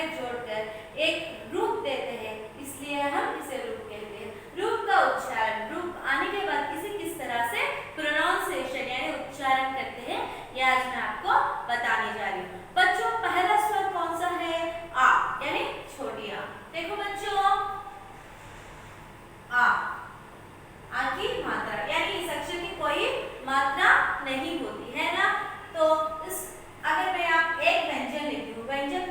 मात्राएं जोड़कर एक रूप देते हैं, इसलिए हम इसे रूप कहते हैं। रूप का उच्चारण, रूप आने के बाद इसे किस तरह से प्रोनाउंसिएशन यानी उच्चारण करते हैं, यह आज मैं आपको बताने जा रही हूँ। बच्चों पहला स्वर कौन सा है? आ यानी छोटी आ। देखो बच्चों, आ की मात्रा यानी इस अक्षर की कोई मात्रा नहीं होती है ना। तो इस अगर मैं आप एक व्यंजन लिखती हूँ, व्यंजन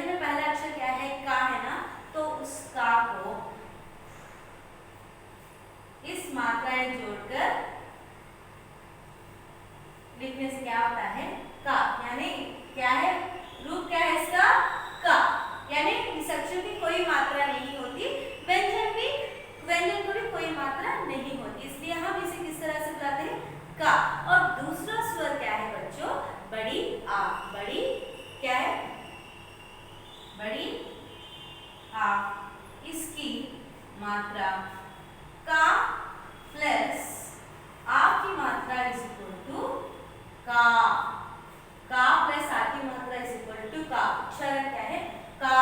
में पहला अक्षर क्या है? का है ना। तो उस का को इस मात्राएं जोड़कर लिखने से क्या होता है? का यानी क्या है? रूप क्या है इसका? का यानी इस अक्षर की कोई मात्रा नहीं होती, व्यंजन को भी कोई मात्रा नहीं होती, इसलिए हम इसे किस तरह से बुलाते हैं? का। और दूसरा स्वर क्या है बच्चों? बड़ी आ। बड़ी क्या है? बड़ी आ। इसकी मात्रा का प्लस आ की मात्रा इज इक्वल टू का। का प्लस आ की मात्रा इज इक्वल टू का। उच्चारण क्या है? का।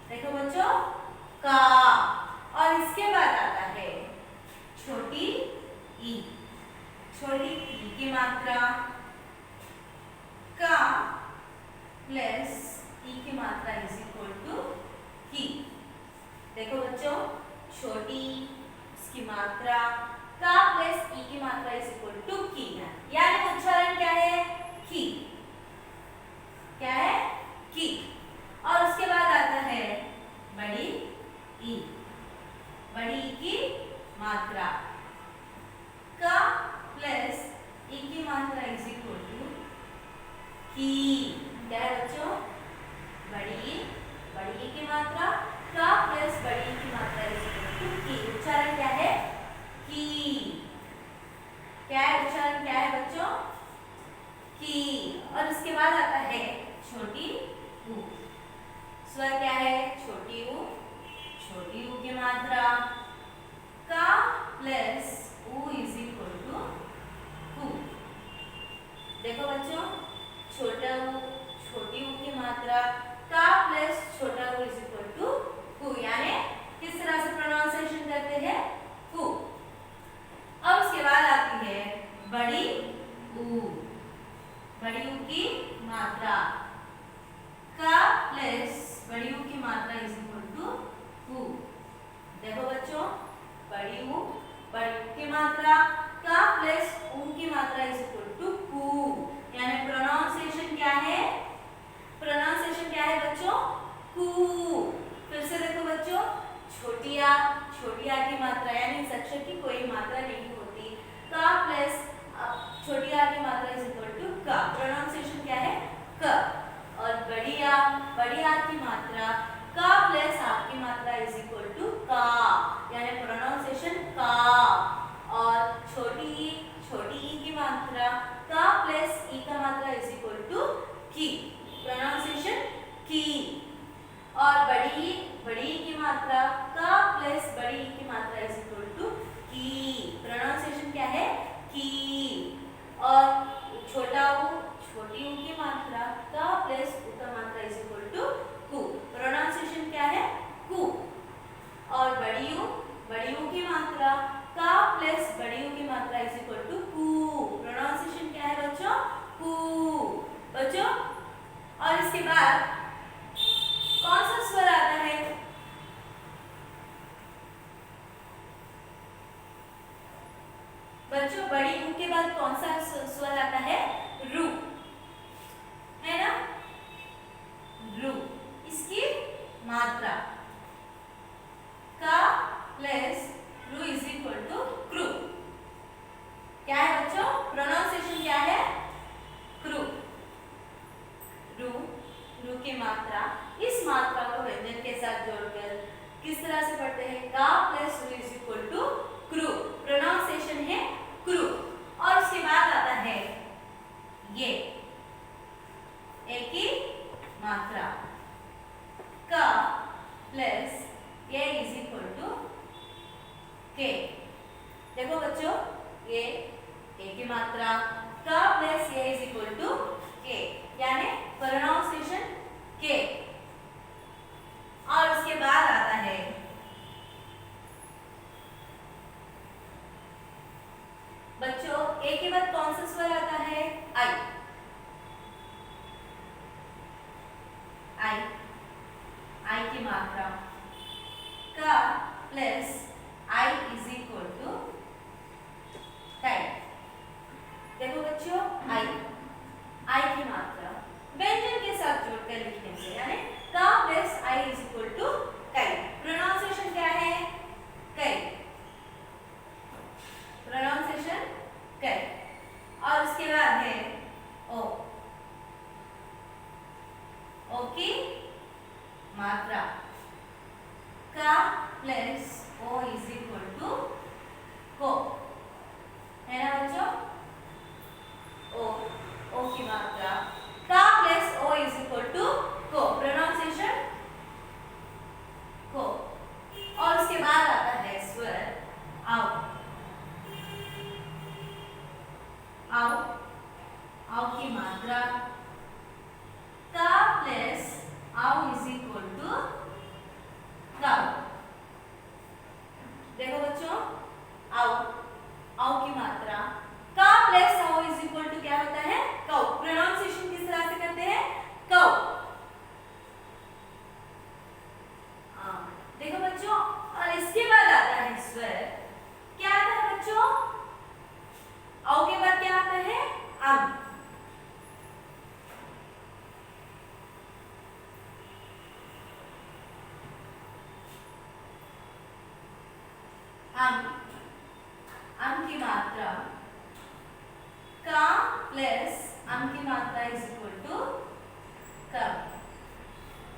देखो बच्चों, का। और इसके बाद आता है छोटी ई। छोटी ई की मात्रा का प्लस ई की मात्रा इज इक्वल टू की। देखो बच्चों, छोटी इसकी मात्रा का प्लस ई की मात्रा इज इक्वल टू की है, यानी उच्चारण क्या है? की। क्या है? की। और उसके बाद आता है बड़ी ई। बड़ी ई की मात्रा का प्लस ई की मात्रा इज इक्वल टू की। क्या है बच्चों? बड़ी ई की मात्रा का प्लस बड़ी ई की मात्रा इज इक्वल टू की। उच्चारण क्या है? की। क्या है उच्चारण? क्या है बच्चों? की। और उसके बाद आता है छोटी ऊ। स्वर क्या है? छोटी ऊ। छोटी ऊ की मात्रा का प्लस ऊ इज इक्वल टू कु। देखो बच्चों, छोटा ऊ, छोटी ऊ की मात्रा का प्लस छोटा ऊ इज इक्वल टू कु, यानी किस तरह से प्रोनाउंसिएशन करते हैं? कु। अब उसके बाद आती है बड़ी ऊ। बड़ी ऊ की मात्रा का प्लस बड़ी ऊ की मात्रा इज इक्वल टू कु। देखो बच्चों, बड़ी ऊ की मात्रा का प्लस ऊ की मात्रा इज इक्वल टू कु, यानी प्रोनाउंसिएशन क्या है? प्रोनाउंसिएशन क्या है बच्चों? कु। फिर से देखो बच्चों, छोटी आ की मात्रा यानी इस अक्षर की कोई मात्रा नहीं होती, का प्लस छोटी आ की मात्रा इज इक्वल टू का। प्रोनाउंसिएशन क्या है? क। और बड़ी आ की मात्रा का प्लस आ की मात्रा इज इक्वल टू का, यानी प्रोनाउंसिएशन का। और छोटी ई की मात्रा का प्लस ई का मात्रा इज इक्वल टू की। प्रोनाउंसिएशन की। और बड़ी ई की मात्रा का प्लस बड़ी ई की मात्रा इज इक्वल टू की। प्रोनाउंसिएशन क्या है? की। और छोटी ऊ की मात्रा का प्लस ऊ का मात्रा इज इक्वल टू कु। प्रोनाउंसिएशन क्या है? कु। और बड़ी ऊ की मात्रा का प्लस बड़ी ऊ की मात्रा इज इक्वल टू कु। प्रोनाउंसिएशन क्या है बच्चों? कु। बच्चों, और इसके बाद कौन सा स्वर आता है? बच्चों, बड़ी ऊ के बाद कौन सा स्वर आता है? रू, है ना। रू। इसकी मात्रा का प्लस रू इज इक्वल टू क्रू। क्या है बच्चों? प्रोनाउंसिएशन क्या है? क्रू। रू की मात्रा, इस मात्रा को व्यंजन के साथ जोड़कर किस तरह से पढ़ते हैं? का प्लस रू इज इक्वल टू क्रू। प्रोनाउंसिएशन है क्रू। और उसके बाद आता है ये एक ही मात्रा का प्लस ये इज इक्वल टू के। देखो बच्चों, ये ए की मात्रा का प्लस ये इज इक्वल टू के, यानी प्रोनाउंसिएशन मात्रा का प्लस आई इज इक्वल टू काई। देखो बच्चों, आई की मात्रा व्यंजन के साथ जोड़कर लिखने से, यानी का प्लस आई इज इक्वल टू काई। प्रोनाउंसिएशन क्या है? काई। प्रोनाउंसिएशन काई। और उसके बाद है ओ, ओ की मात्रा का प्लस ओ इज इक्वल टू को, है ना बच्चों? ओ की मात्रा का प्लस ओ इज इक्वल टू को, प्रोनाउंसिएशन को। और उसके बाद आता है स्वर आओ, आओ, आओ की मात्रा का प्लस आओ इज इक्वल टू काउ। देखो बच्चों, आओ, आओ की मात्रा का प्लस आओ इज इक्वल टू क्या होता है? काउ। प्रोनाउंसिएशन किस तरह से करते हैं? काउ। देखो बच्चों, और इसके बाद आता है स्वर, क्या आता है बच्चों? आओ के बाद क्या आता है? अम। अम की मात्रा का प्लस अम की मात्रा इज इक्वल टू कम।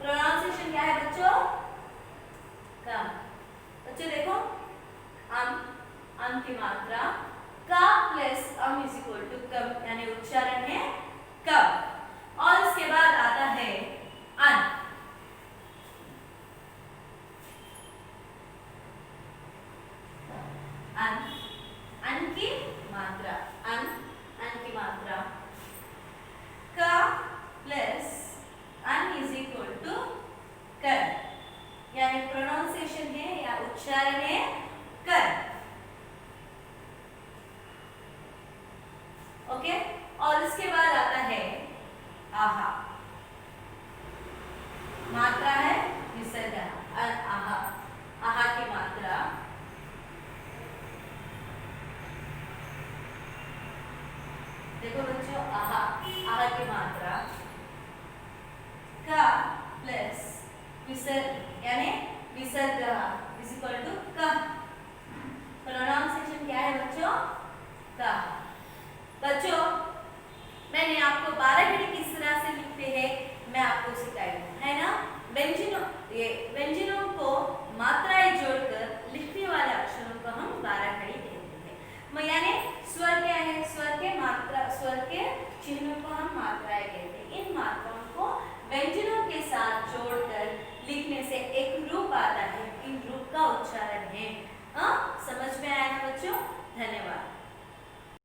प्रोनाउंसिएशन क्या है बच्चों? कम। बच्चों देखो, अम की मात्रा का प्लस अम इज इक्वल टू कम, यानी उच्चारण है कम। और इसके बाद आता है अन। अन की मात्रा, अन की मात्रा का प्लस अन इज इक्वल टू कर, यानी प्रोनाउंसिएशन है या उच्चारण है कर। ओके। और इसके बाद आता है आहा, मात्रा है विसर्ग, आहा, आहा की मात्रा देखो बच्चों, आहा, आहा की मात्रा का प्लस विसर्ग, यानी विसर्ग इज इक्वल टू का। प्रोनाउंसिएशन क्या है बच्चों? का। बच्चों, मैंने आपको 12 घड़ी किस तरह से लिखते हैं मैं आपको सिखाई हूं, है ना? व्यंजनों को मात्रा